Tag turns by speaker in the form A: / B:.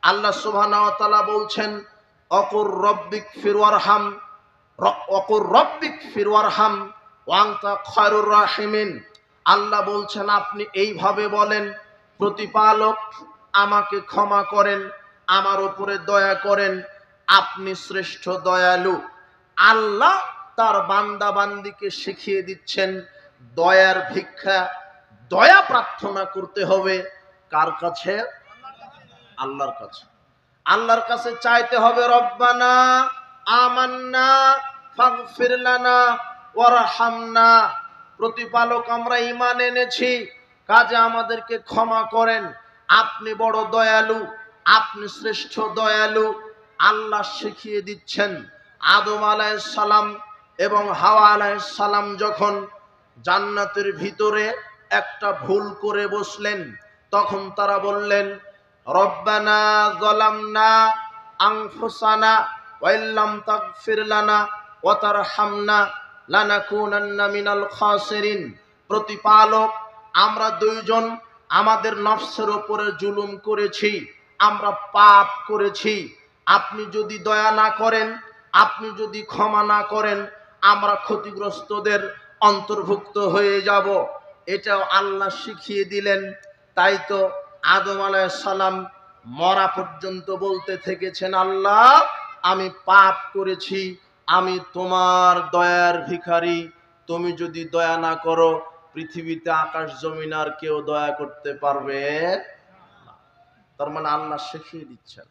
A: আল্লাহ সুবহানাহু ওয়া তাআলা বলছেন অকুর রব্বিক ফির ওয়ারহাম, অকুর রব্বিক ফির ওয়ারহাম ওয়া আনতা খায়রুর রাহিমিন। আল্লাহ বলছেন আপনি এইভাবে বলেন, প্রতিপালক আমাকে ক্ষমা করেন, আমার উপরে দয়া করেন, আপনি শ্রেষ্ঠ দয়ালু। আল্লাহ তার বান্দা বান্দিকে শিখিয়ে দিচ্ছেন দয়ার ভিক্ষা, দয়া প্রার্থনা করতে হবে কার কাছে? আল্লাহর কাছে। আল্লাহর কাছে চাইতে হবে রব্বানা আমান্না ফাগফির লানা ওয়ারহামনা। প্রতিপালক আমরা ঈমান এনেছি, কাজে আমাদেরকে ক্ষমা করেন, আপনি বড় দয়ালু, আপনি শ্রেষ্ঠ দয়ালু। আল্লাহ শিখিয়ে দিচ্ছেন আদম আলাইহিস সালাম এবং হাওয়া আলাইহিস সালাম যখন জান্নাতের ভিতরে একটা ভুল করে বসলেন, তখন তারা বললেন রব্বানা যালামনা আনফুসানা ওয়া ইল্লাম তাগফির লানা ওয়া তারহামনা লানাকুনান্না মিনাল খাসিরিন। প্রতিপালক আমরা দুইজন আমাদের নফসের উপরে জুলুম করেছি, আমরা পাপ করেছি, আপনি যদি দয়া না করেন, আপনি যদি ক্ষমা না করেন, আমরা ক্ষতিগ্রস্তদের অন্তর্ভুক্ত হয়ে যাব। এটাও আল্লাহ শিখিয়ে দিলেন। তাই তো আদম আলাইহিস সালাম মরা পর্যন্ত বলতে থেকেছেন আল্লাহ আমি পাপ করেছি, আমি তোমার দয়ার ভিখারি, তুমি যদি দয়া না করো পৃথিবীতে আকাশ জমিন আর কেউ দয়া করতে পারবে না। তার মানে আল্লাহ শিখিয়ে দিচ্ছেন